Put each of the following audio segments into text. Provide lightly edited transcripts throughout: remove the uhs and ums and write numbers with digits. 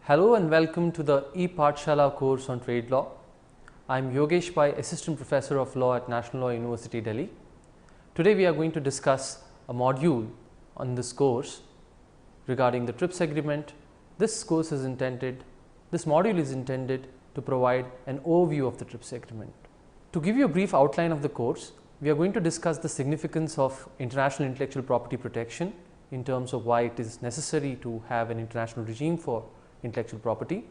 Hello and welcome to the e-Pathshala course on trade law. I am Yogesh Pai, Assistant Professor of Law at National Law University, Delhi. Today we are going to discuss a module on this course regarding the TRIPS agreement. This module is intended to provide an overview of the TRIPS agreement. To give you a brief outline of the course, we are going to discuss the significance of international intellectual property protection in terms of why it is necessary to have an international regime for intellectual property.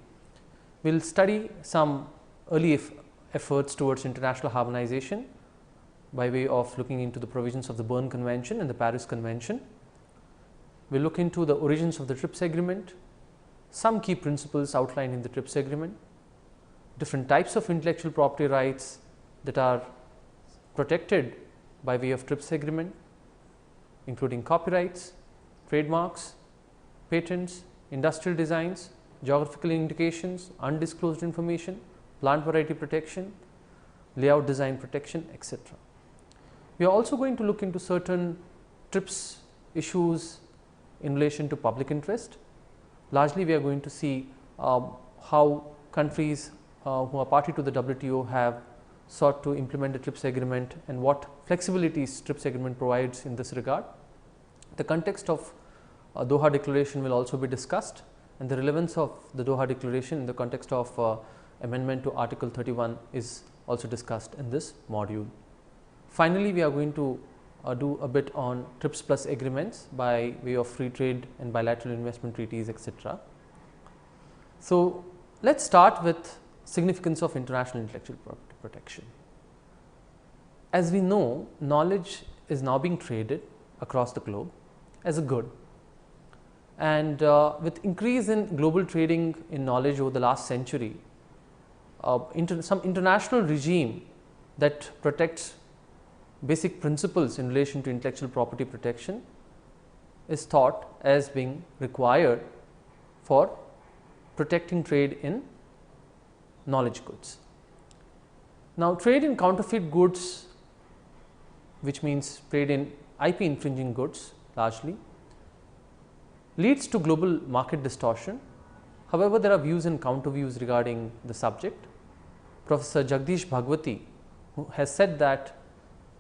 We will study some early efforts towards international harmonization by way of looking into the provisions of the Berne Convention and the Paris Convention. We will look into the origins of the TRIPS agreement, some key principles outlined in the TRIPS agreement, different types of intellectual property rights that are protected by way of TRIPS agreement, including copyrights, trademarks, patents, industrial designs, geographical indications, undisclosed information, plant variety protection, layout design protection, etc. We are also going to look into certain TRIPS issues in relation to public interest. Largely we are going to see how countries who are party to the WTO have sought to implement the TRIPS agreement and what flexibilities TRIPS agreement provides in this regard. The context of Doha Declaration will also be discussed, and the relevance of the Doha Declaration in the context of amendment to Article 31 is also discussed in this module. Finally, we are going to do a bit on TRIPS plus agreements by way of free trade and bilateral investment treaties, etc. So, let us start with significance of international intellectual property protection. As we know, knowledge is now being traded across the globe as a good, and with increase in global trading in knowledge over the last century, some international regime that protects basic principles in relation to intellectual property protection is thought as being required for protecting trade in knowledge goods. Now, trade in counterfeit goods, which means trade in IP infringing goods largely, leads to global market distortion. However, there are views and counter views regarding the subject. Professor Jagdish Bhagwati, who has said that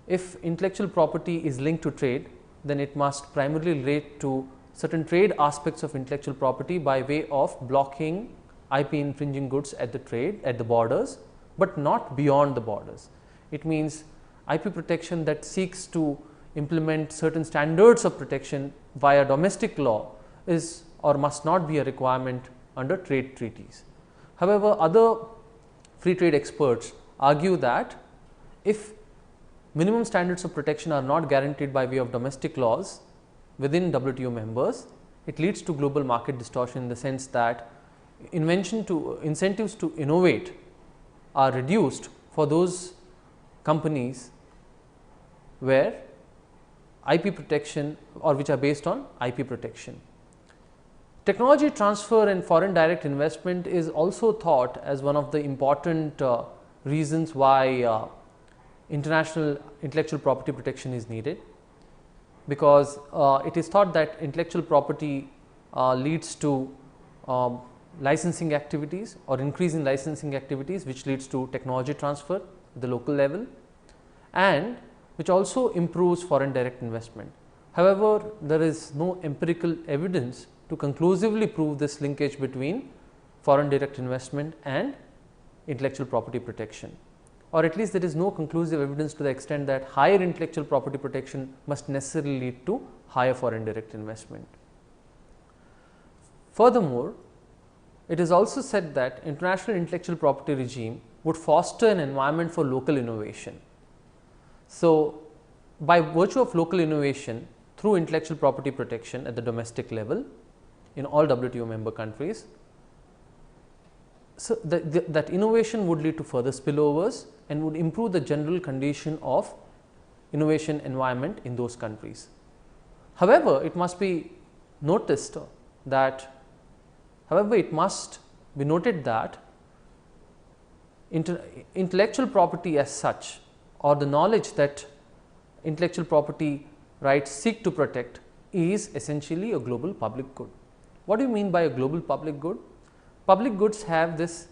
if intellectual property is linked to trade, then it must primarily relate to certain trade aspects of intellectual property by way of blocking IP infringing goods at the borders, but not beyond the borders. It means IP protection that seeks to implement certain standards of protection via domestic law is or must not be a requirement under trade treaties. However, other free trade experts argue that if minimum standards of protection are not guaranteed by way of domestic laws within WTO members, it leads to global market distortion in the sense that incentives to innovate are reduced for those companies where IP protection or which are based on IP protection. Technology transfer and foreign direct investment is also thought as one of the important reasons why international intellectual property protection is needed, because it is thought that intellectual property leads to licensing activities or increase in licensing activities, which leads to technology transfer at the local level and which also improves foreign direct investment. However, there is no empirical evidence to conclusively prove this linkage between foreign direct investment and intellectual property protection, or at least there is no conclusive evidence to the extent that higher intellectual property protection must necessarily lead to higher foreign direct investment. Furthermore, it is also said that international intellectual property regime would foster an environment for local innovation. So, by virtue of local innovation through intellectual property protection at the domestic level in all WTO member countries, so that innovation would lead to further spillovers and would improve the general condition of innovation environment in those countries. However, it must be noted that intellectual property as such, or the knowledge that intellectual property rights seek to protect, is essentially a global public good. What do you mean by a global public good? public goods have this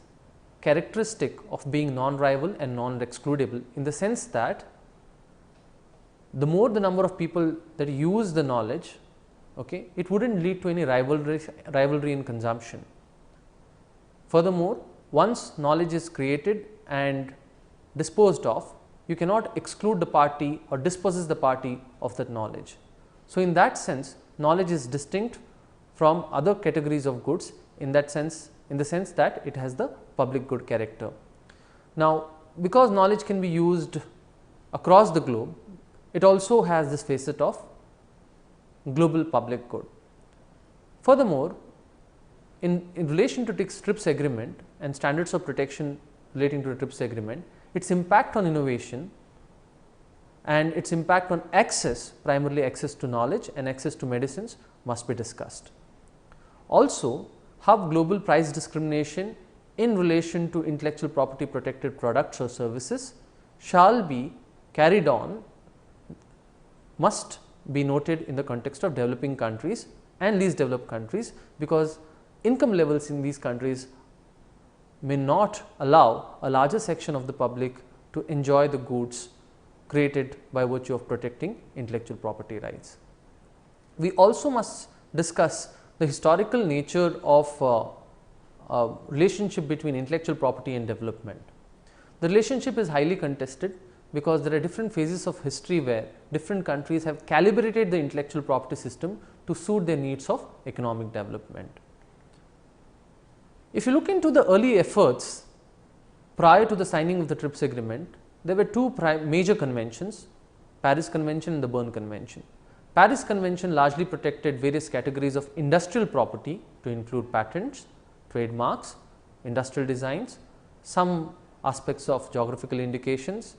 characteristic of being non-rival and non-excludable, in the sense that the more the number of people that use the knowledge, okay, it would not lead to any rivalry in consumption. Furthermore, once knowledge is created and disposed of, you cannot exclude the party or dispossess the party of that knowledge. So, in that sense, knowledge is distinct from other categories of goods in that sense, in the sense that it has the public good character. Now, because knowledge can be used across the globe, it also has this facet of global public good. Furthermore, in relation to TRIPS agreement and standards of protection relating to the TRIPS agreement, its impact on innovation and its impact on access, primarily access to knowledge and access to medicines, must be discussed. Also, how global price discrimination in relation to intellectual property protected products or services shall be carried on must be noted in the context of developing countries and least developed countries, because income levels in these countries may not allow a larger section of the public to enjoy the goods created by virtue of protecting intellectual property rights. We also must discuss the historical nature of relationship between intellectual property and development. The relationship is highly contested because there are different phases of history where different countries have calibrated the intellectual property system to suit their needs of economic development. If you look into the early efforts prior to the signing of the TRIPS agreement, there were two major conventions, Paris Convention and the Berne Convention. Paris Convention largely protected various categories of industrial property to include patents, trademarks, industrial designs, some aspects of geographical indications,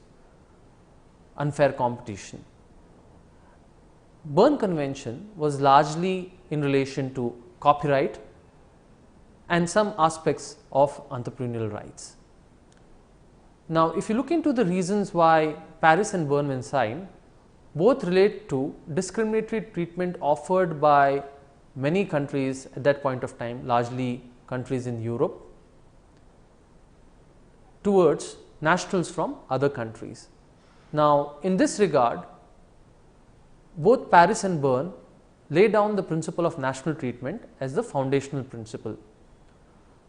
unfair competition. Berne Convention was largely in relation to copyright and some aspects of entrepreneurial rights. Now, if you look into the reasons why Paris and Berne were signed, both relate to discriminatory treatment offered by many countries at that point of time, largely countries in Europe, towards nationals from other countries. Now, in this regard, both Paris and Berne lay down the principle of national treatment as the foundational principle.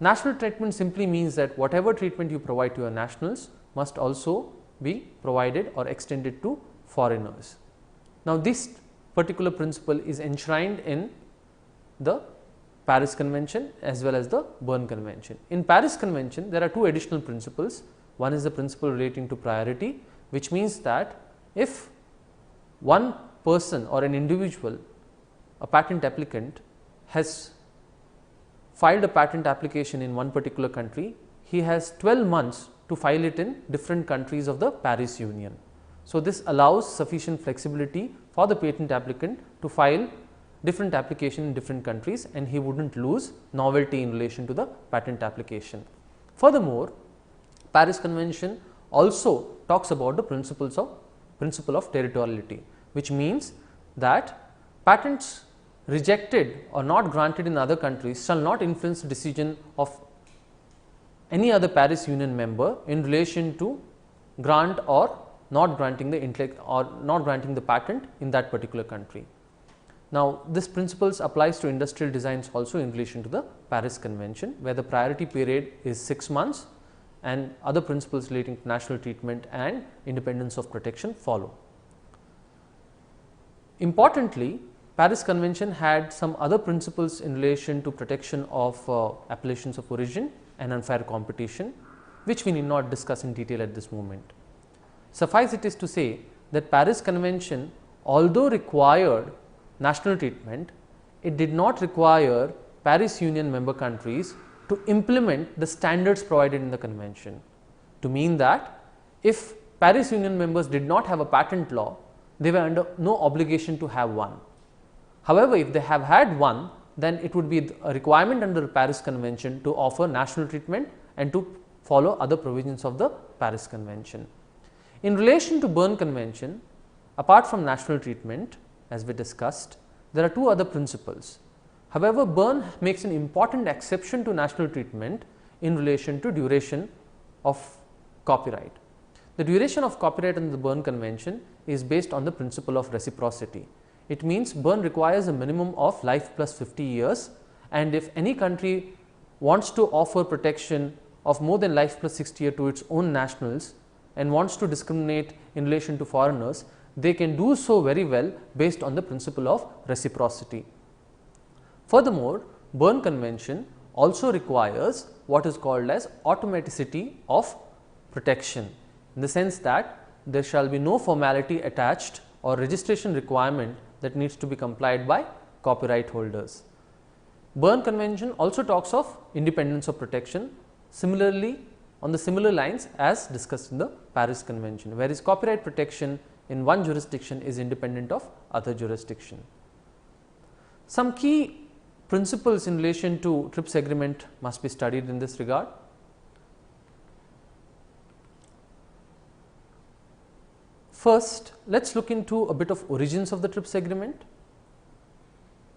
National treatment simply means that whatever treatment you provide to your nationals must also be provided or extended to foreigners. Now, this particular principle is enshrined in the Paris Convention as well as the Berne Convention. In Paris Convention, there are two additional principles. One is the principle relating to priority, which means that if one person or an individual, a patent applicant, has filed a patent application in one particular country, he has 12 months to file it in different countries of the Paris Union. So, this allows sufficient flexibility for the patent applicant to file different application in different countries, and he would not lose novelty in relation to the patent application. Furthermore, Paris Convention also talks about the principle of territoriality, which means that patents rejected or not granted in other countries shall not influence the decision of any other Paris Union member in relation to grant or not granting the patent in that particular country. Now, this principles applies to industrial designs also in relation to the Paris Convention, where the priority period is 6 months and other principles relating to national treatment and independence of protection follow. Importantly, Paris Convention had some other principles in relation to protection of appellations of origin and unfair competition, which we need not discuss in detail at this moment. Suffice it is to say that Paris Convention, although required national treatment, it did not require Paris Union member countries to implement the standards provided in the convention, to mean that if Paris Union members did not have a patent law, they were under no obligation to have one. However, if they have had one, then it would be a requirement under the Paris Convention to offer national treatment and to follow other provisions of the Paris Convention. In relation to Berne Convention, apart from national treatment, as we discussed, there are two other principles. However, Berne makes an important exception to national treatment in relation to duration of copyright. The duration of copyright under the Berne Convention is based on the principle of reciprocity. It means Berne requires a minimum of life plus 50 years, and if any country wants to offer protection of more than life plus 60 years to its own nationals and wants to discriminate in relation to foreigners, they can do so very well based on the principle of reciprocity. Furthermore, Berne Convention also requires what is called as automaticity of protection, in the sense that there shall be no formality attached or registration requirement that needs to be complied by copyright holders. Berne Convention also talks of independence of protection, similarly on the similar lines as discussed in the Paris Convention, whereas copyright protection in one jurisdiction is independent of other jurisdiction. Some key principles in relation to TRIPS agreement must be studied in this regard. First, let us look into a bit of origins of the TRIPS agreement.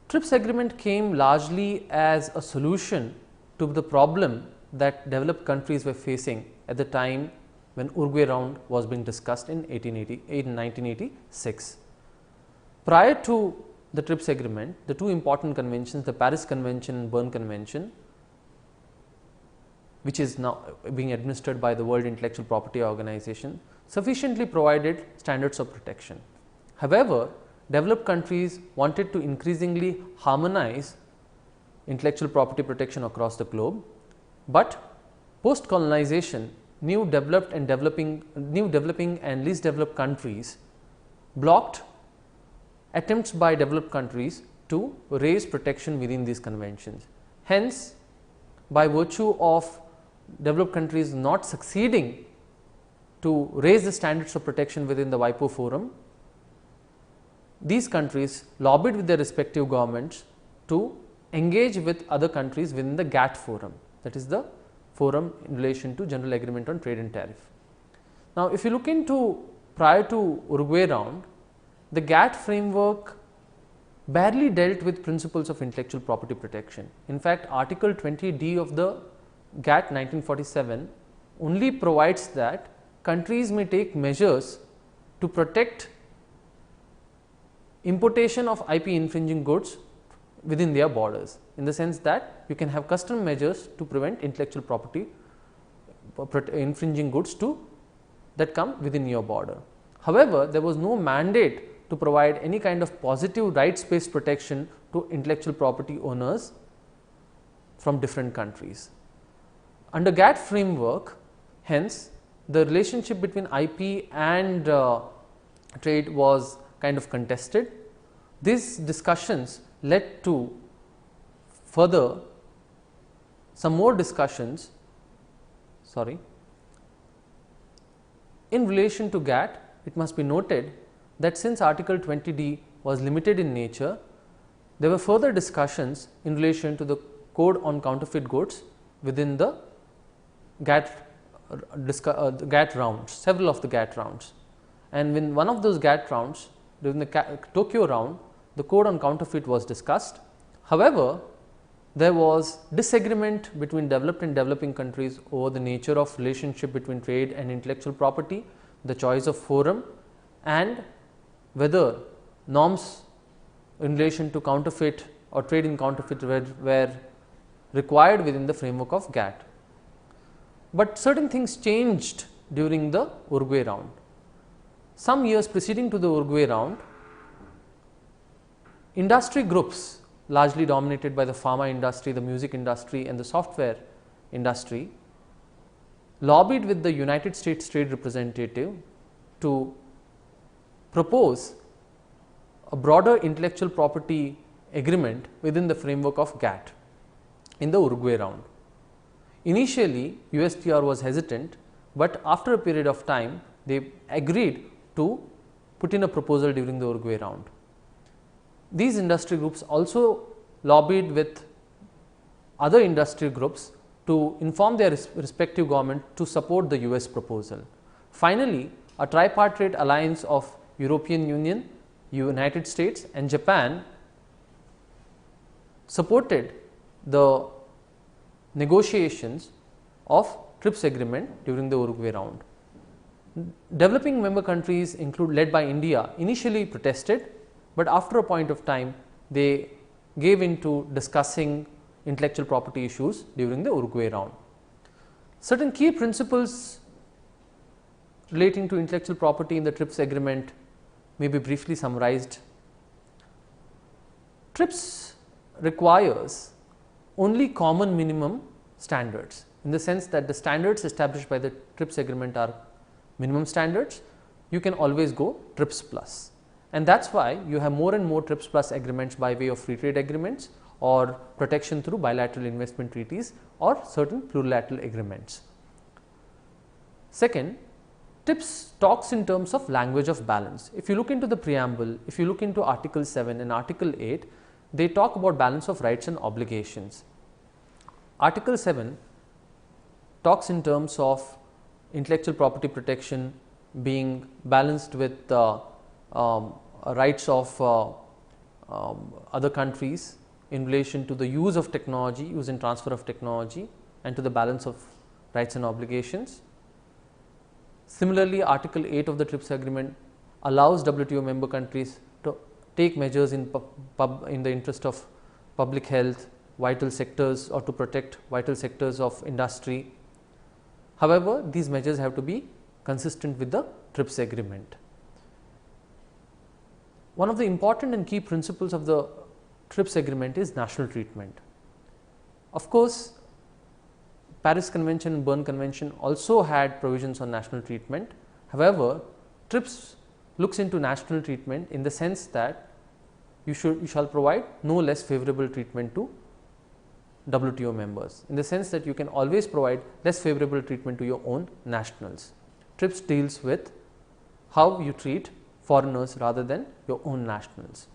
TRIPS agreement came largely as a solution to the problem that developed countries were facing at the time when Uruguay round was being discussed in 1986. Prior to the TRIPS agreement, the two important conventions, the Paris Convention and Berne Convention, which is now being administered by the World Intellectual Property Organization, sufficiently provided standards of protection. However, developed countries wanted to increasingly harmonize intellectual property protection across the globe, but post colonization, new developing and least developed countries blocked attempts by developed countries to raise protection within these conventions. Hence, by virtue of developed countries not succeeding to raise the standards of protection within the WIPO forum, these countries lobbied with their respective governments to engage with other countries within the GATT forum, that is the forum in relation to General Agreement on Trade and Tariff. Now, if you look into prior to Uruguay round, the GATT framework barely dealt with principles of intellectual property protection. In fact, Article 20D of the GATT 1947 only provides that countries may take measures to protect importation of IP infringing goods within their borders, in the sense that you can have custom measures to prevent intellectual property infringing goods that come within your border. However, there was no mandate to provide any kind of positive rights based protection to intellectual property owners from different countries. Under GATT framework, hence the relationship between IP and trade was kind of contested. These discussions led to further some more discussions in relation to GATT. It must be noted that since Article 20D was limited in nature, there were further discussions in relation to the Code on Counterfeit Goods within the GATT rounds, several of the GATT rounds. And in one of those GATT rounds, during the Tokyo round, the Code on Counterfeit was discussed. However, there was disagreement between developed and developing countries over the nature of relationship between trade and intellectual property, the choice of forum, and whether norms in relation to counterfeit or trade in counterfeit were required within the framework of GATT. But certain things changed during the Uruguay round. Some years preceding to the Uruguay round, industry groups largely dominated by the pharma industry, the music industry and the software industry lobbied with the United States Trade Representative to propose a broader intellectual property agreement within the framework of GATT in the Uruguay round. Initially, USTR was hesitant, but after a period of time they agreed to put in a proposal during the Uruguay round. These industry groups also lobbied with other industry groups to inform their respective government to support the US proposal. Finally, a tripartite alliance of European Union, United States and Japan supported the negotiations of TRIPS agreement during the Uruguay round. Developing member countries led by India initially protested, but after a point of time they gave into discussing intellectual property issues during the Uruguay round. Certain key principles relating to intellectual property in the TRIPS agreement may be briefly summarized. TRIPS requires only common minimum standards, in the sense that the standards established by the TRIPS agreement are minimum standards. You can always go TRIPS plus, and that is why you have more and more TRIPS plus agreements by way of free trade agreements or protection through bilateral investment treaties or certain plurilateral agreements. Second, TRIPS talks in terms of language of balance. If you look into the preamble, if you look into Article 7 and Article 8, they talk about balance of rights and obligations. Article 7 talks in terms of intellectual property protection being balanced with rights of other countries in relation to the use of technology, use and transfer of technology, and to the balance of rights and obligations. Similarly, Article 8 of the TRIPS agreement allows WTO member countries to take measures in the interest of public health, vital sectors, or to protect vital sectors of industry. However, these measures have to be consistent with the TRIPS agreement. One of the important and key principles of the TRIPS agreement is national treatment. Of course, Paris Convention and Berne Convention also had provisions on national treatment. However, TRIPS looks into national treatment in the sense that you shall provide no less favorable treatment to WTO members, in the sense that you can always provide less favorable treatment to your own nationals. TRIPS deals with how you treat foreigners rather than your own nationals.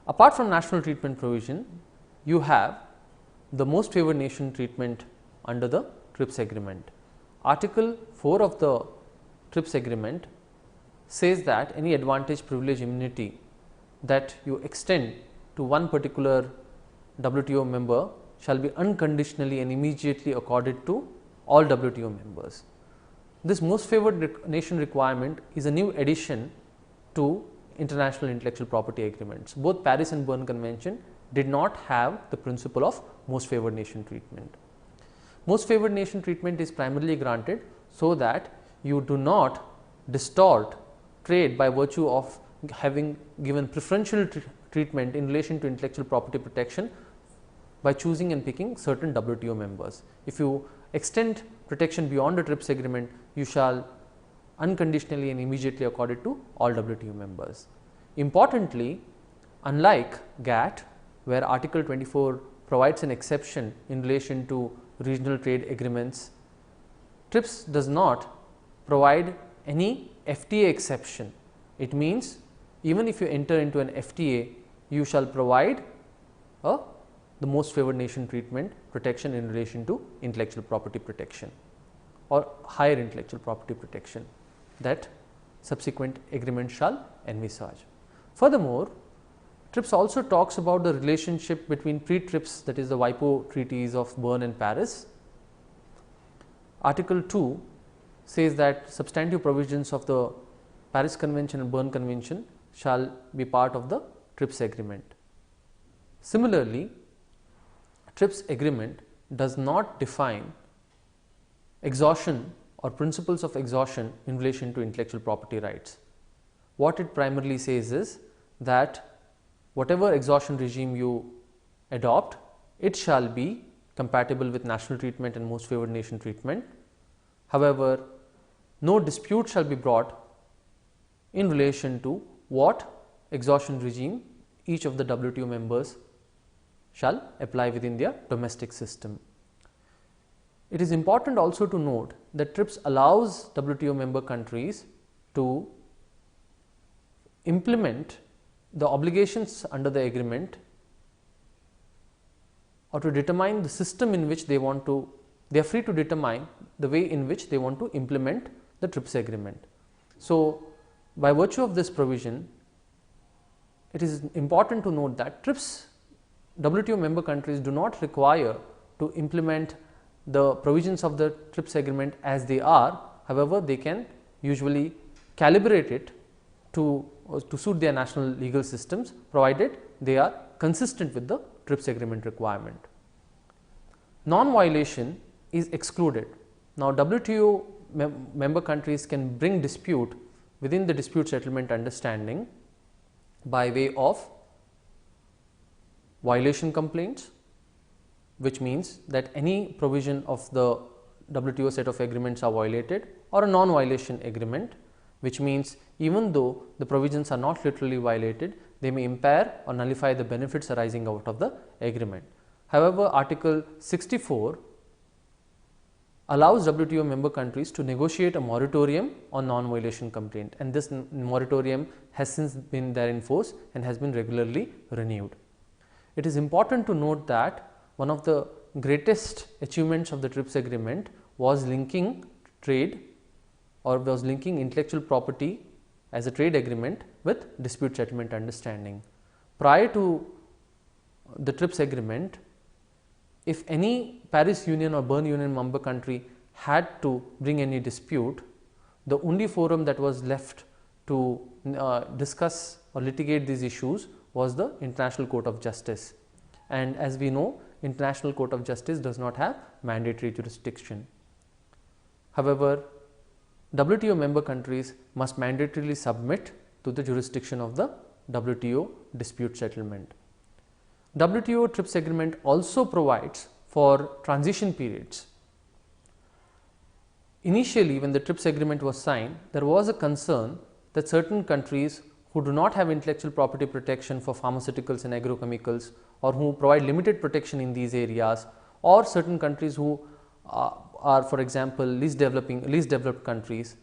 Apart from national treatment provision, you have the most favored nation treatment under the TRIPS agreement. Article 4 of the TRIPS agreement says that any advantage, privilege, immunity that you extend to one particular WTO member shall be unconditionally and immediately accorded to all WTO members. This most favored nation requirement is a new addition to international intellectual property agreements. Both Paris and Berne Convention did not have the principle of most favored nation treatment. Most favored nation treatment is primarily granted so that you do not distort trade by virtue of having given preferential treatment in relation to intellectual property protection by choosing and picking certain WTO members. If you extend protection beyond the TRIPS agreement, you shall unconditionally and immediately accord it to all WTO members. Importantly, unlike GATT, where Article 24 provides an exception in relation to regional trade agreements, TRIPS does not provide any FTA exception. It means even if you enter into an FTA, you shall provide the most favored nation treatment protection in relation to intellectual property protection or higher intellectual property protection that subsequent agreement shall envisage. Furthermore, TRIPS also talks about the relationship between pre-TRIPS, that is the WIPO treaties of Berne and Paris. Article 2 says that substantive provisions of the Paris Convention and Berne Convention shall be part of the TRIPS agreement. Similarly, TRIPS agreement does not define exhaustion or principles of exhaustion in relation to intellectual property rights. What it primarily says is that whatever exhaustion regime you adopt, it shall be compatible with national treatment and most favored nation treatment. However, no dispute shall be brought in relation to what exhaustion regime each of the WTO members shall apply within their domestic system. It is important also to note that TRIPS allows WTO member countries to implement the obligations under the agreement or to determine the system in which they want to, they are free to determine the way in which they want to implement the TRIPS agreement. So, by virtue of this provision, it is important to note that TRIPS WTO member countries do not require to implement the provisions of the TRIPS agreement as they are. However, they can usually calibrate it to suit their national legal systems, provided they are consistent with the TRIPS agreement requirement. Non-violation is excluded. Now, WTO member countries can bring dispute within the dispute settlement understanding by way of violation complaints, which means that any provision of the WTO set of agreements are violated, or a non-violation agreement, which means even though the provisions are not literally violated, they may impair or nullify the benefits arising out of the agreement. However, Article 64 allows WTO member countries to negotiate a moratorium on non-violation complaint, and this moratorium has since been there in force and has been regularly renewed. It is important to note that one of the greatest achievements of the TRIPS agreement was linking trade, or was linking intellectual property as a trade agreement with dispute settlement understanding. Prior to the TRIPS agreement, if any Paris Union or Berne Union member country had to bring any dispute, the only forum that was left to discuss or litigate these issues was the International Court of Justice. And as we know, International Court of Justice does not have mandatory jurisdiction. However, WTO member countries must mandatorily submit to the jurisdiction of the WTO dispute settlement. WTO TRIPS agreement also provides for transition periods. Initially, when the TRIPS agreement was signed, there was a concern that certain countries who do not have intellectual property protection for pharmaceuticals and agrochemicals, or who provide limited protection in these areas, or certain countries who are, for example, least developed countries.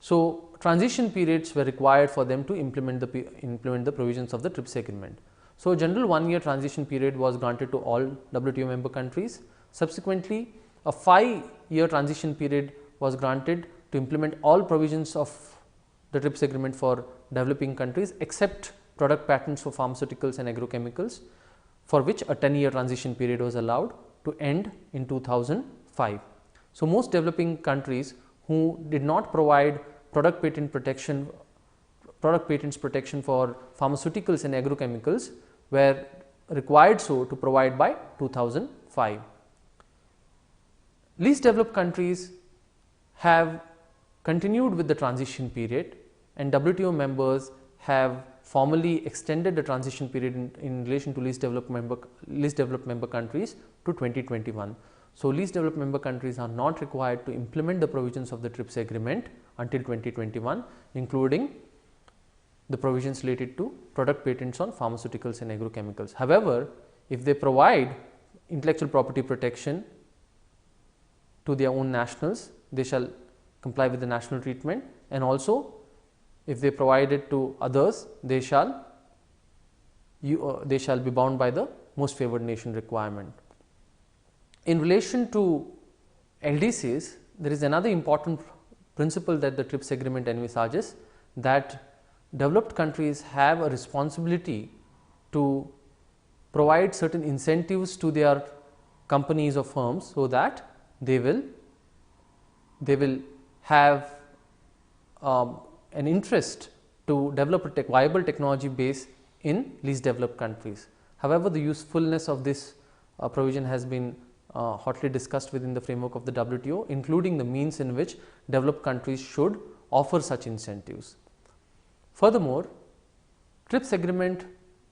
So, transition periods were required for them to implement the provisions of the TRIPS agreement. So, a general 1-year transition period was granted to all WTO member countries. Subsequently, a 5-year transition period was granted to implement all provisions of the TRIPS agreement for developing countries, except product patents for pharmaceuticals and agrochemicals, for which a 10-year transition period was allowed to end in 2005. So, most developing countries who did not provide product patents protection for pharmaceuticals and agrochemicals were required so to provide by 2005. Least developed countries have continued with the transition period, and WTO members have formally extended the transition period in relation to least developed member countries to 2021. So, least developed member countries are not required to implement the provisions of the TRIPS agreement until 2021, including the provisions related to product patents on pharmaceuticals and agrochemicals. However, if they provide intellectual property protection to their own nationals, they shall comply with the national treatment, and also if they provide it to others, they shall be bound by the most favored nation requirement. In relation to LDCs, there is another important principle that the TRIPS agreement envisages, that developed countries have a responsibility to provide certain incentives to their companies or firms, so that they will have an interest to develop a viable technology base in least developed countries. However, the usefulness of this provision has been hotly discussed within the framework of the WTO, including the means in which developed countries should offer such incentives. Furthermore, TRIPS agreement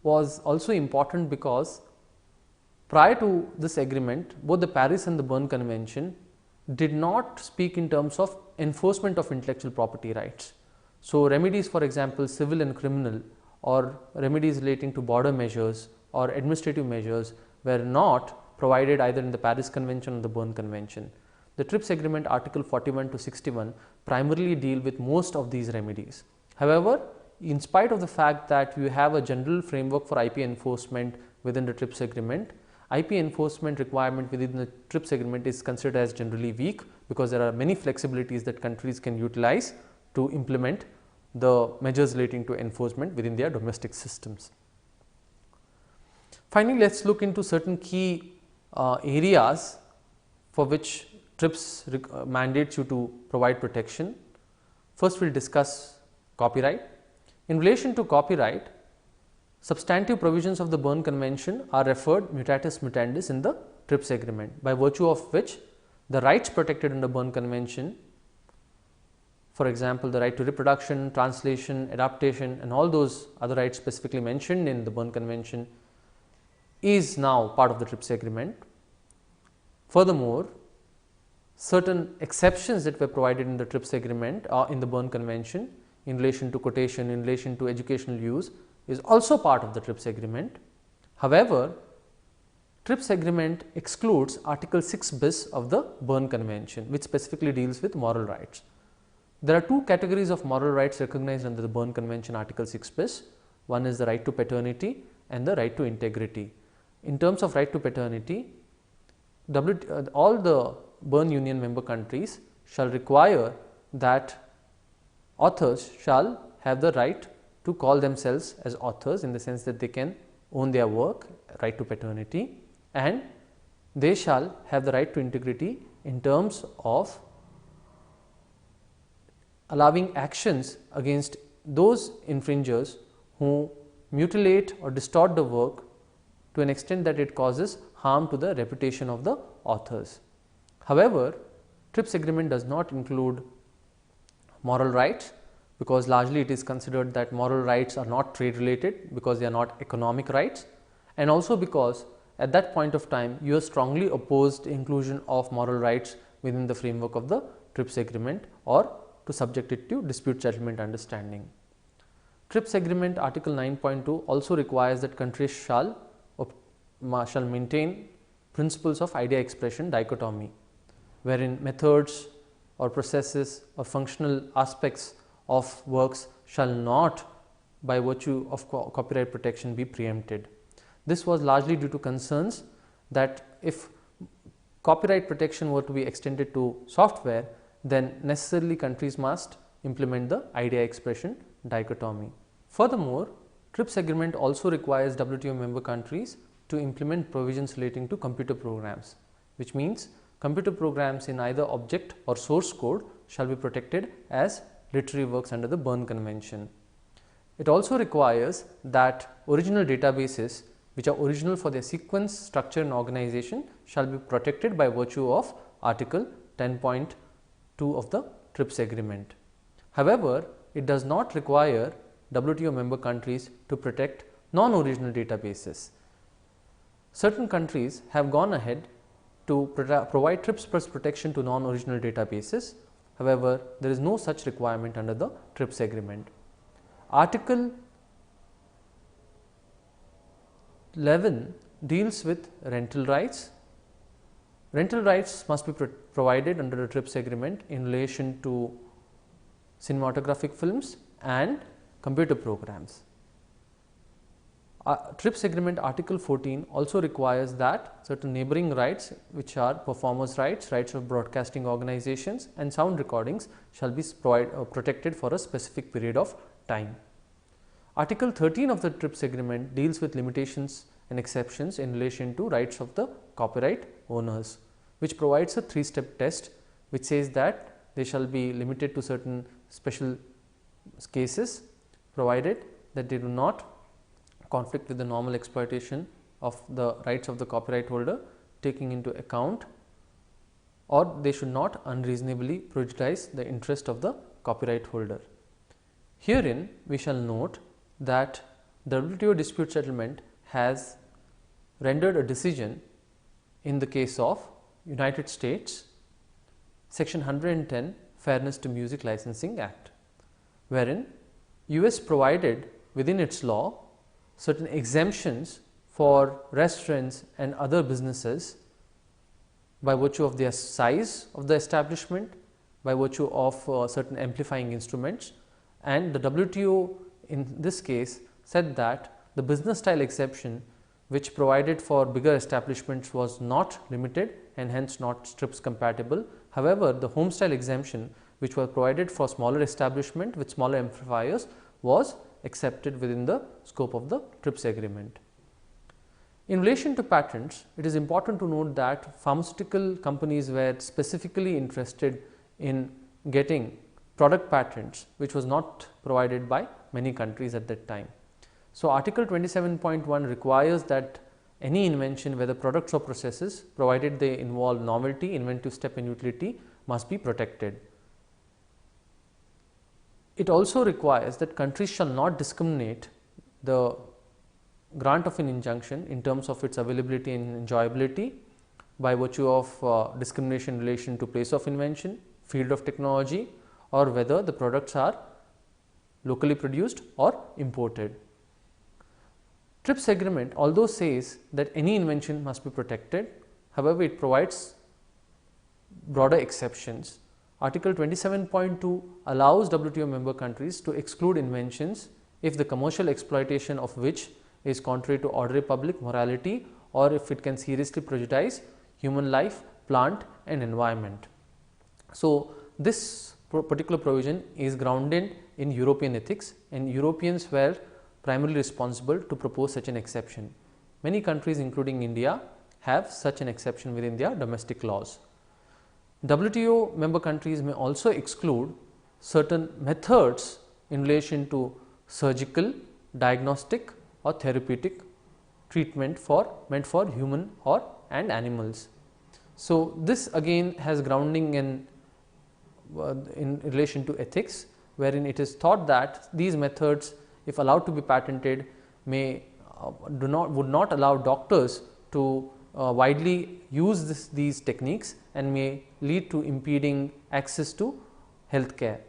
was also important because prior to this agreement, both the Paris and the Berne Convention did not speak in terms of enforcement of intellectual property rights. So, remedies, for example, civil and criminal, or remedies relating to border measures or administrative measures were not provided either in the Paris Convention or the Berne Convention. The TRIPS agreement article 41 to 61 primarily deal with most of these remedies. However, in spite of the fact that you have a general framework for IP enforcement within the TRIPS agreement, IP enforcement requirement within the TRIPS agreement is considered as generally weak, because there are many flexibilities that countries can utilize to implement the measures relating to enforcement within their domestic systems. Finally, let us look into certain key areas for which TRIPS mandates you to provide protection. First, we will discuss copyright. In relation to copyright, substantive provisions of the Berne Convention are referred mutatis mutandis in the TRIPS agreement, by virtue of which the rights protected in the Berne Convention, for example, the right to reproduction, translation, adaptation and all those other rights specifically mentioned in the Berne Convention, is now part of the TRIPS agreement. Furthermore, certain exceptions that were provided in the TRIPS agreement or in the Berne Convention in relation to quotation, in relation to educational use, is also part of the TRIPS agreement. However, TRIPS agreement excludes article 6 bis of the Berne Convention, which specifically deals with moral rights. There are two categories of moral rights recognized under the Berne Convention article 6 bis. One is the right to paternity and the right to integrity. In terms of right to paternity, all the Berne Union member countries shall require that authors shall have the right to call themselves as authors, in the sense that they can own their work, right to paternity, and they shall have the right to integrity in terms of allowing actions against those infringers who mutilate or distort the work to an extent that it causes harm to the reputation of the authors. However, TRIPS agreement does not include moral rights, because largely it is considered that moral rights are not trade related, because they are not economic rights, and also because at that point of time US strongly opposed inclusion of moral rights within the framework of the TRIPS agreement, or to subject it to dispute settlement understanding. TRIPS agreement article 9.2 also requires that countries shall maintain principles of idea expression dichotomy, wherein methods or processes or functional aspects of works shall not, by virtue of copyright protection, be preempted. This was largely due to concerns that if copyright protection were to be extended to software, then necessarily countries must implement the idea expression dichotomy. Furthermore, TRIPS agreement also requires WTO member countries to implement provisions relating to computer programs, which means computer programs in either object or source code shall be protected as literary works under the Berne Convention. It also requires that original databases which are original for their sequence, structure and organization shall be protected by virtue of article 10.2 of the TRIPS agreement. However, it does not require WTO member countries to protect non-original databases. Certain countries have gone ahead to provide TRIPS plus protection to non-original databases. However, there is no such requirement under the TRIPS agreement. Article 11 deals with rental rights. Rental rights must be provided under the TRIPS agreement in relation to cinematographic films and computer programs. TRIPS agreement article 14 also requires that certain neighboring rights, which are performers' rights, rights of broadcasting organizations and sound recordings, shall be protected for a specific period of time. Article 13 of the TRIPS agreement deals with limitations and exceptions in relation to rights of the copyright owners, which provides a 3-step test, which says that they shall be limited to certain special cases, provided that they do not conflict with the normal exploitation of the rights of the copyright holder, taking into account, or they should not unreasonably prejudice the interest of the copyright holder. Herein, we shall note that the WTO dispute settlement has rendered a decision in the case of United States, section 110 Fairness to Music Licensing Act, wherein US provided within its law certain exemptions for restaurants and other businesses by virtue of their size of the establishment, by virtue of certain amplifying instruments, and the WTO in this case said that the business style exception, which provided for bigger establishments, was not limited and hence not TRIPS compatible. However, the home style exemption, which was provided for smaller establishment with smaller amplifiers, was accepted within the scope of the TRIPS agreement. In relation to patents, it is important to note that pharmaceutical companies were specifically interested in getting product patents, which was not provided by many countries at that time. So, Article 27.1 requires that any invention, whether products or processes, provided they involve novelty, inventive step and utility, must be protected. It also requires that countries shall not discriminate the grant of an injunction in terms of its availability and enjoyability by virtue of discrimination in relation to place of invention, field of technology, or whether the products are locally produced or imported. TRIPS agreement although says that any invention must be protected, however, it provides broader exceptions. Article 27.2 allows WTO member countries to exclude inventions if the commercial exploitation of which is contrary to ordinary public morality or if it can seriously prejudice human life, plant and environment. So, this particular provision is grounded in European ethics, and Europeans were primarily responsible to propose such an exception. Many countries including India have such an exception within their domestic laws. WTO member countries may also exclude certain methods in relation to surgical, diagnostic or therapeutic treatment meant for human and animals. So, this again has grounding in relation to ethics, wherein it is thought that these methods, if allowed to be patented, may would not allow doctors to widely use these techniques and may lead to impeding access to health care.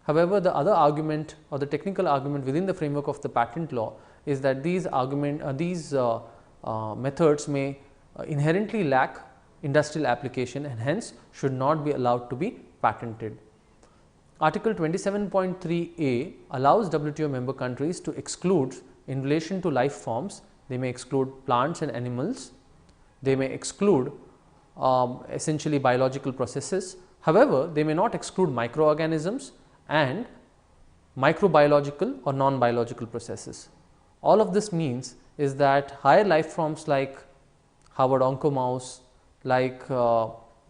However, the other argument or the technical argument within the framework of the patent law is that these methods may inherently lack industrial application and hence should not be allowed to be patented. Article 27.3a allows WTO member countries to exclude in relation to life forms. They may exclude plants and animals, they may exclude essentially biological processes. However, they may not exclude microorganisms and microbiological or non-biological processes. All of this means is that higher life forms like Harvard onco mouse, like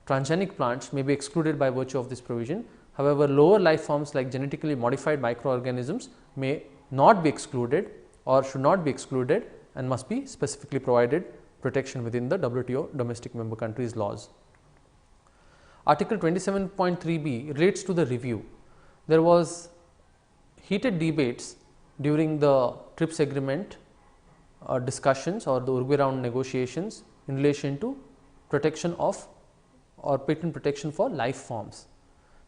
transgenic plants may be excluded by virtue of this provision. However, lower life forms like genetically modified microorganisms may not be excluded or should not be excluded and must be specifically provided protection within the WTO domestic member countries laws. Article 27.3b relates to the review. There was heated debates during the TRIPS agreement discussions or the Uruguay round negotiations in relation to protection of or patent protection for life forms.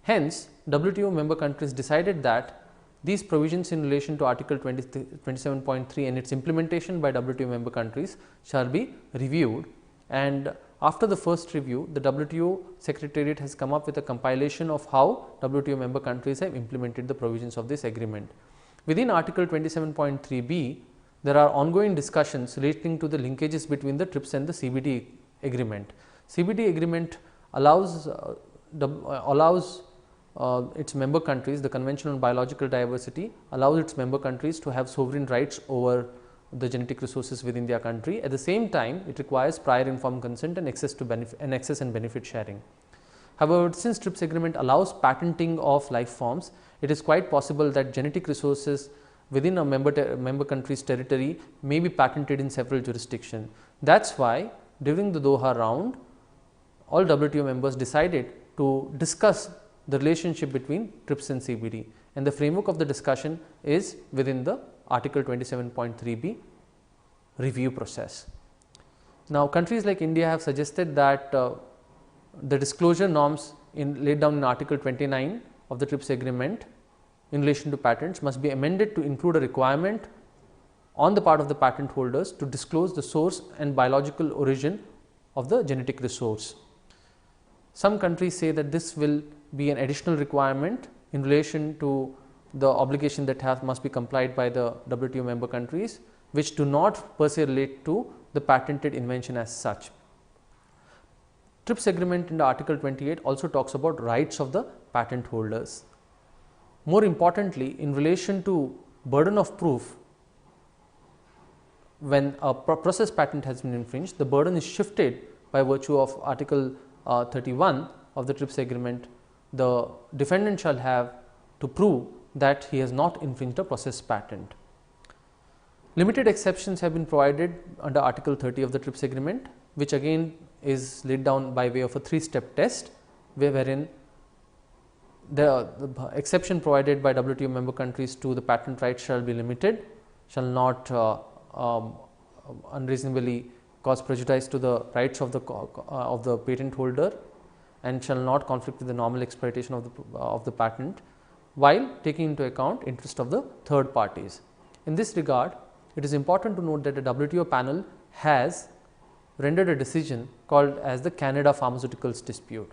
Hence, WTO member countries decided that these provisions in relation to Article 27.3 and its implementation by WTO member countries shall be reviewed, and after the first review, the WTO Secretariat has come up with a compilation of how WTO member countries have implemented the provisions of this agreement. Within Article 27.3b, there are ongoing discussions relating to the linkages between the TRIPS and the CBD agreement. CBD agreement allows its member countries, the Convention on Biological Diversity allows its member countries to have sovereign rights over the genetic resources within their country. At the same time, it requires prior informed consent and access and benefit sharing. However, since TRIPS agreement allows patenting of life forms, it is quite possible that genetic resources within a member country's territory may be patented in several jurisdictions. That is why during the Doha round, all WTO members decided to discuss the relationship between TRIPS and CBD, and the framework of the discussion is within the Article 27.3b review process. Now, countries like India have suggested that the disclosure norms laid down in Article 29 of the TRIPS agreement in relation to patents must be amended to include a requirement on the part of the patent holders to disclose the source and biological origin of the genetic resource. Some countries say that this will be an additional requirement in relation to the obligation that must be complied by the WTO member countries, which do not per se relate to the patented invention as such. TRIPS agreement in the Article 28 also talks about rights of the patent holders. More importantly, in relation to burden of proof, when a process patent has been infringed, the burden is shifted by virtue of article 31 of the TRIPS agreement. The defendant shall have to prove that he has not infringed a process patent. Limited exceptions have been provided under article 30 of the TRIPS agreement, which again is laid down by way of a 3-step test, wherein the exception provided by WTO member countries to the patent rights shall be limited, shall not unreasonably cause prejudice to the rights of the patent holder, and shall not conflict with the normal exploitation of the patent, while taking into account interest of the third parties. In this regard, it is important to note that the WTO panel has rendered a decision called as the Canada Pharmaceuticals dispute.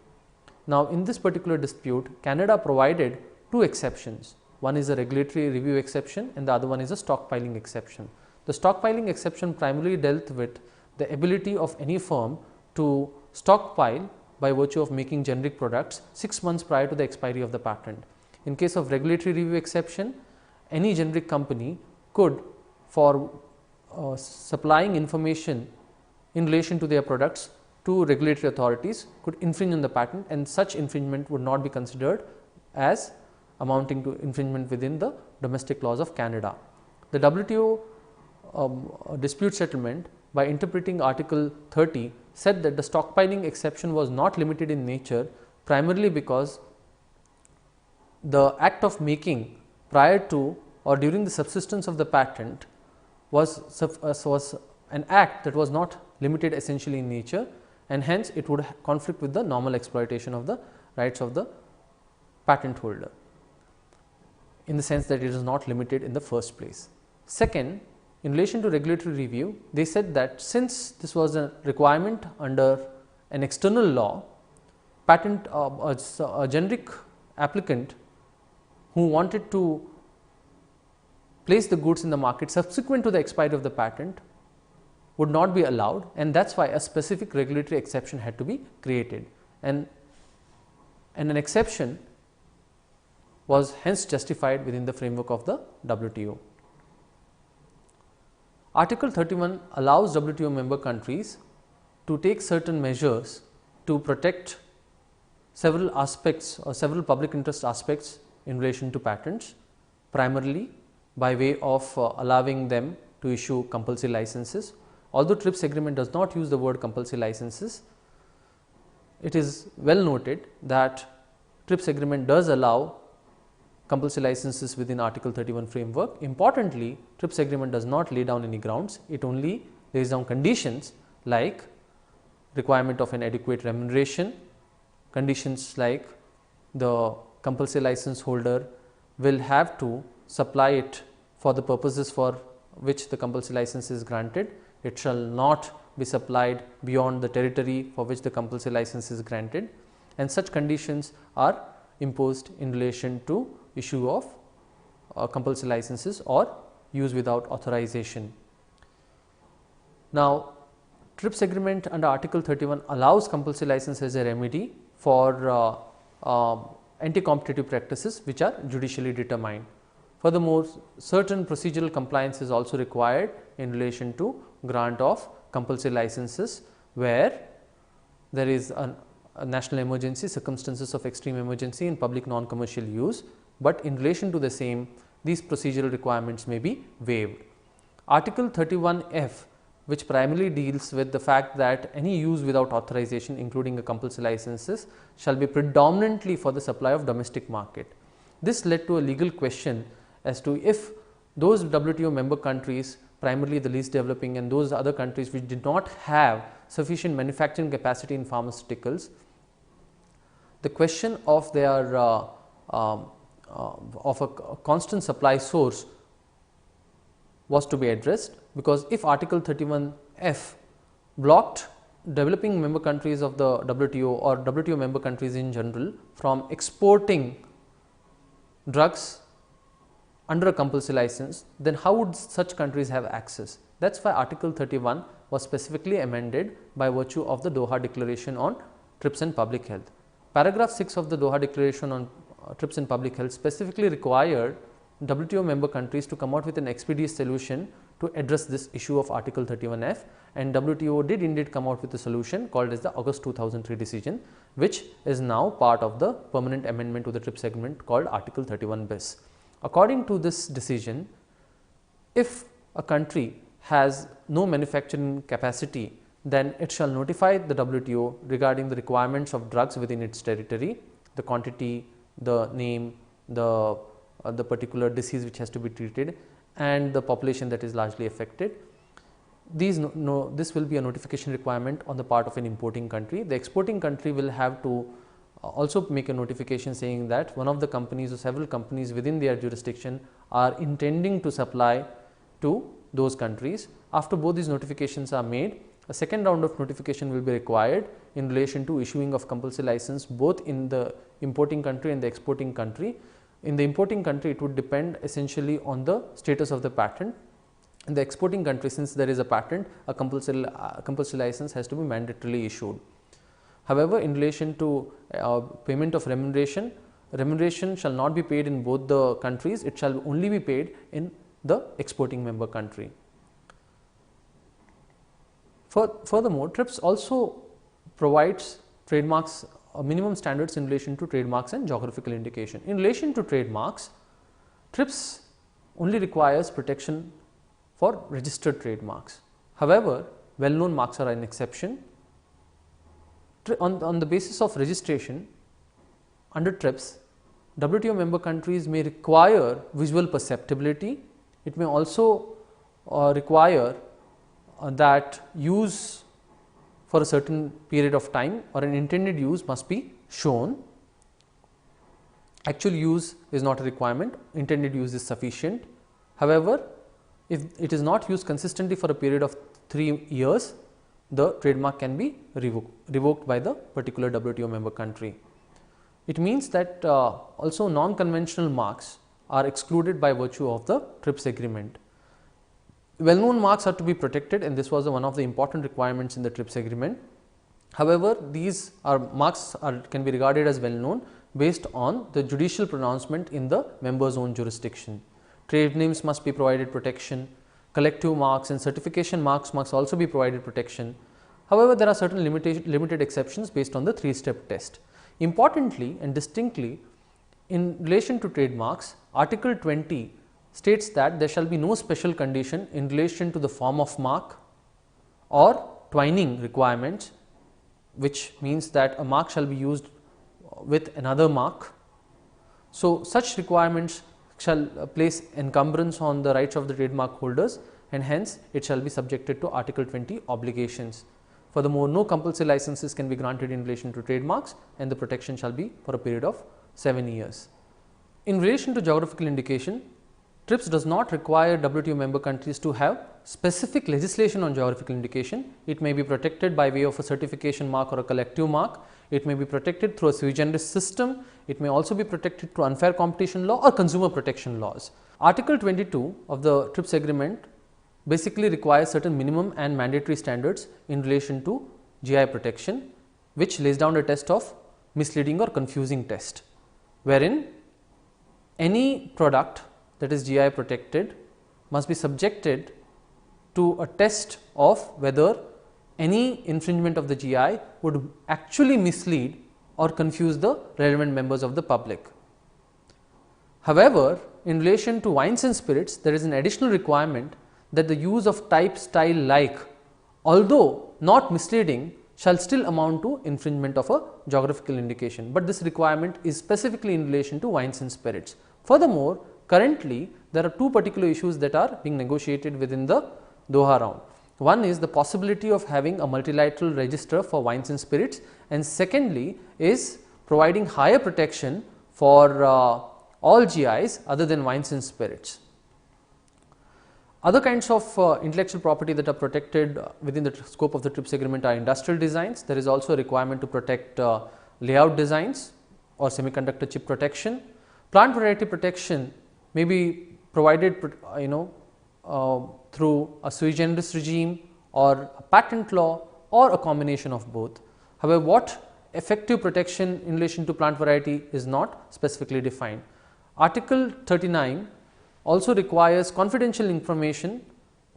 Now, in this particular dispute, Canada provided 2 exceptions. One is a regulatory review exception and the other one is a stockpiling exception. The stockpiling exception primarily dealt with the ability of any firm to stockpile by virtue of making generic products 6 months prior to the expiry of the patent. In case of regulatory review exception, any generic company could, for supplying information in relation to their products to regulatory authorities, could infringe on the patent, and such infringement would not be considered as amounting to infringement within the domestic laws of Canada. The WTO dispute settlement, by interpreting article 30, said that the stockpiling exception was not limited in nature, primarily because the act of making prior to or during the subsistence of the patent was an act that was not limited essentially in nature, and hence it would conflict with the normal exploitation of the rights of the patent holder, in the sense that it is not limited in the first place. Second, in relation to regulatory review, they said that since this was a requirement under an external law, a generic applicant who wanted to place the goods in the market subsequent to the expiry of the patent would not be allowed, and that is why a specific regulatory exception had to be created, and an exception was hence justified within the framework of the WTO. Article 31 allows WTO member countries to take certain measures to protect several aspects or several public interest aspects in relation to patents, primarily by way of allowing them to issue compulsory licenses. Although TRIPS agreement does not use the word compulsory licenses, it is well noted that TRIPS agreement does allow compulsory licenses within article 31 framework. Importantly, TRIPS agreement does not lay down any grounds, it only lays down conditions like requirement of an adequate remuneration, conditions like the compulsory license holder will have to supply it for the purposes for which the compulsory license is granted. It shall not be supplied beyond the territory for which the compulsory license is granted, and such conditions are imposed in relation to issue of compulsory licenses or use without authorization. Now, TRIPS agreement under article 31 allows compulsory license as a remedy for anti-competitive practices which are judicially determined. Furthermore, certain procedural compliance is also required in relation to grant of compulsory licenses, where there is a national emergency, circumstances of extreme emergency in public non-commercial use, but in relation to the same, these procedural requirements may be waived. Article 31F, which primarily deals with the fact that any use without authorization, including a compulsory licenses, shall be predominantly for the supply of domestic market. This led to a legal question as to if those WTO member countries, primarily the least developing, and those other countries which did not have sufficient manufacturing capacity in pharmaceuticals, the question of their of a constant supply source was to be addressed, because if article 31F blocked developing member countries of the WTO or WTO member countries in general from exporting drugs under a compulsory license, then how would such countries have access? That is why article 31 was specifically amended by virtue of the Doha Declaration on TRIPS and Public Health. Paragraph 6 of the Doha Declaration on TRIPS and Public Health specifically required WTO member countries to come out with an expeditious solution to address this issue of Article 31F, and WTO did indeed come out with a solution called as the August 2003 decision, which is now part of the permanent amendment to the TRIPS agreement called Article 31 bis. According to this decision, if a country has no manufacturing capacity, then it shall notify the WTO regarding the requirements of drugs within its territory, the quantity, the name, the particular disease which has to be treated, and the population that is largely affected. This will be a notification requirement on the part of an importing country. The exporting country will have to also make a notification saying that one of the companies or several companies within their jurisdiction are intending to supply to those countries. After both these notifications are made, a second round of notification will be required in relation to issuing of compulsory license both in the importing country and the exporting country. In the importing country, it would depend essentially on the status of the patent. In the exporting country, since there is a patent, a compulsory license has to be mandatorily issued. However, in relation to payment of remuneration, remuneration shall not be paid in both the countries, it shall only be paid in the exporting member country. Furthermore, TRIPS also provides trademarks minimum standards in relation to trademarks and geographical indication. In relation to trademarks, TRIPS only requires protection for registered trademarks. However, well known marks are an exception. On the basis of registration under TRIPS, WTO member countries may require visual perceptibility. It may also require that use for a certain period of time or an intended use must be shown. Actual use is not a requirement, intended use is sufficient. However, if it is not used consistently for a period of 3 years, the trademark can be revoked by the particular WTO member country. It means that also non-conventional marks are excluded by virtue of the TRIPS agreement. Well known marks are to be protected, and this was one of the important requirements in the TRIPS agreement. However, these marks can be regarded as well known based on the judicial pronouncement in the member's own jurisdiction. Trade names must be provided protection, collective marks and certification marks must also be provided protection. However, there are certain limited exceptions based on the 3-step test. Importantly and distinctly, in relation to trademarks, Article 20 states that there shall be no special condition in relation to the form of mark or twining requirements, which means that a mark shall be used with another mark. So, such requirements shall place encumbrance on the rights of the trademark holders, and hence it shall be subjected to Article 20 obligations. Furthermore, no compulsory licenses can be granted in relation to trademarks, and the protection shall be for a period of 7 years. In relation to geographical indication, TRIPS does not require WTO member countries to have specific legislation on geographical indication. It may be protected by way of a certification mark or a collective mark. It may be protected through a sui generis system. It may also be protected through unfair competition law or consumer protection laws. Article 22 of the TRIPS agreement basically requires certain minimum and mandatory standards in relation to GI protection, which lays down a test of misleading or confusing test, wherein any product that is GI protected must be subjected to a test of whether any infringement of the GI would actually mislead or confuse the relevant members of the public. However, in relation to wines and spirits, there is an additional requirement that the use of type, style, like, although not misleading, shall still amount to infringement of a geographical indication, but this requirement is specifically in relation to wines and spirits. Furthermore, currently there are two particular issues that are being negotiated within the Doha round. One is the possibility of having a multilateral register for wines and spirits, and secondly is providing higher protection for all GIs other than wines and spirits. Other kinds of intellectual property that are protected within the scope of the TRIPS agreement are industrial designs. There is also a requirement to protect layout designs or semiconductor chip protection. Plant variety protection may be provided through a sui generis regime or a patent law or a combination of both. However, what effective protection in relation to plant variety is not specifically defined. Article 39 also requires confidential information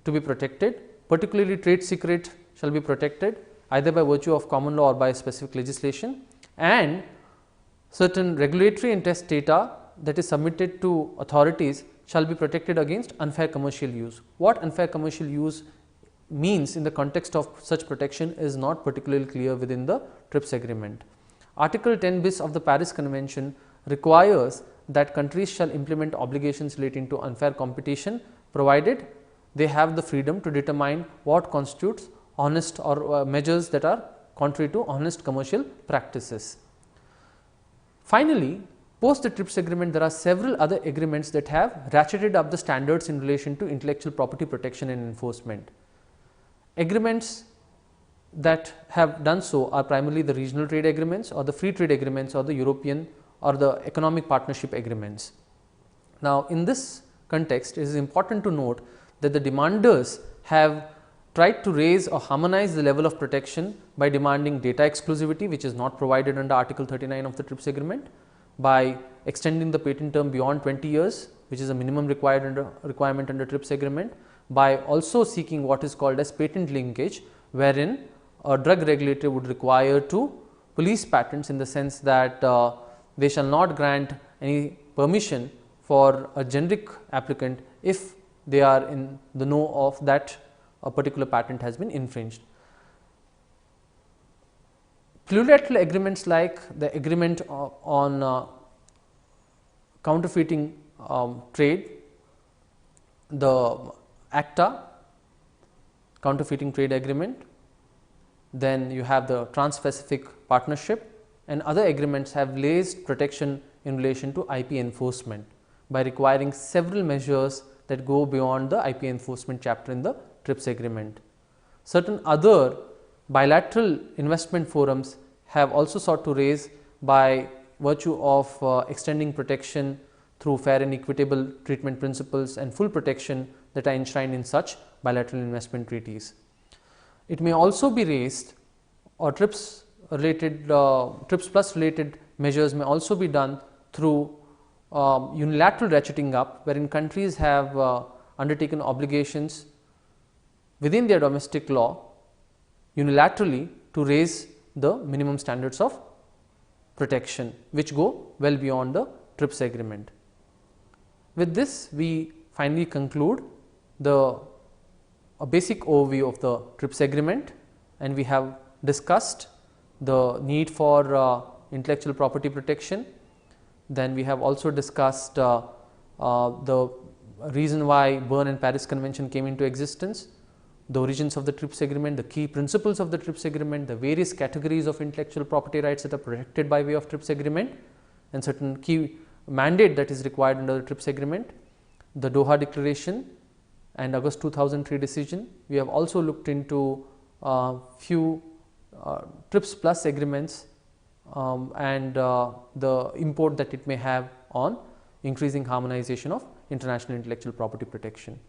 to be protected, particularly trade secret shall be protected either by virtue of common law or by specific legislation, and certain regulatory and test data that is submitted to authorities shall be protected against unfair commercial use. What unfair commercial use means in the context of such protection is not particularly clear within the TRIPS agreement. Article 10 bis of the Paris Convention requires that countries shall implement obligations relating to unfair competition, provided they have the freedom to determine what constitutes honest or measures that are contrary to honest commercial practices. Finally, post the TRIPS agreement, there are several other agreements that have ratcheted up the standards in relation to intellectual property protection and enforcement. Agreements that have done so are primarily the regional trade agreements or the free trade agreements or the European or the economic partnership agreements. Now, in this context, it is important to note that the demanders have tried to raise or harmonize the level of protection by demanding data exclusivity, which is not provided under Article 39 of the TRIPS agreement, by extending the patent term beyond 20 years, which is a minimum requirement under TRIPS agreement, by also seeking what is called as patent linkage, wherein a drug regulator would require to police patents in the sense that they shall not grant any permission for a generic applicant if they are in the know of that a particular patent has been infringed. Plurilateral agreements like the agreement on counterfeiting trade, the ACTA counterfeiting trade agreement, then you have the Trans-Pacific Partnership, and other agreements have raised protection in relation to IP enforcement by requiring several measures that go beyond the IP enforcement chapter in the TRIPS agreement. Certain other bilateral investment forums have also sought to raise by virtue of extending protection through fair and equitable treatment principles and full protection that are enshrined in such bilateral investment treaties. It may also be raised, or TRIPS related TRIPS plus related measures may also be done through unilateral ratcheting up, wherein countries have undertaken obligations within their domestic law unilaterally to raise the minimum standards of protection, which go well beyond the TRIPS agreement. With this, we finally conclude a basic overview of the TRIPS agreement, and we have discussed the need for intellectual property protection. Then we have also discussed the reason why Berne and Paris Convention came into existence, the origins of the TRIPS agreement, the key principles of the TRIPS agreement, the various categories of intellectual property rights that are protected by way of TRIPS agreement, and certain key mandate that is required under the TRIPS agreement, the Doha Declaration and August 2003 decision. We have also looked into few TRIPS plus agreements and the import that it may have on increasing harmonization of international intellectual property protection.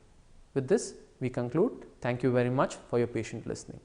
With this, we conclude. Thank you very much for your patient listening.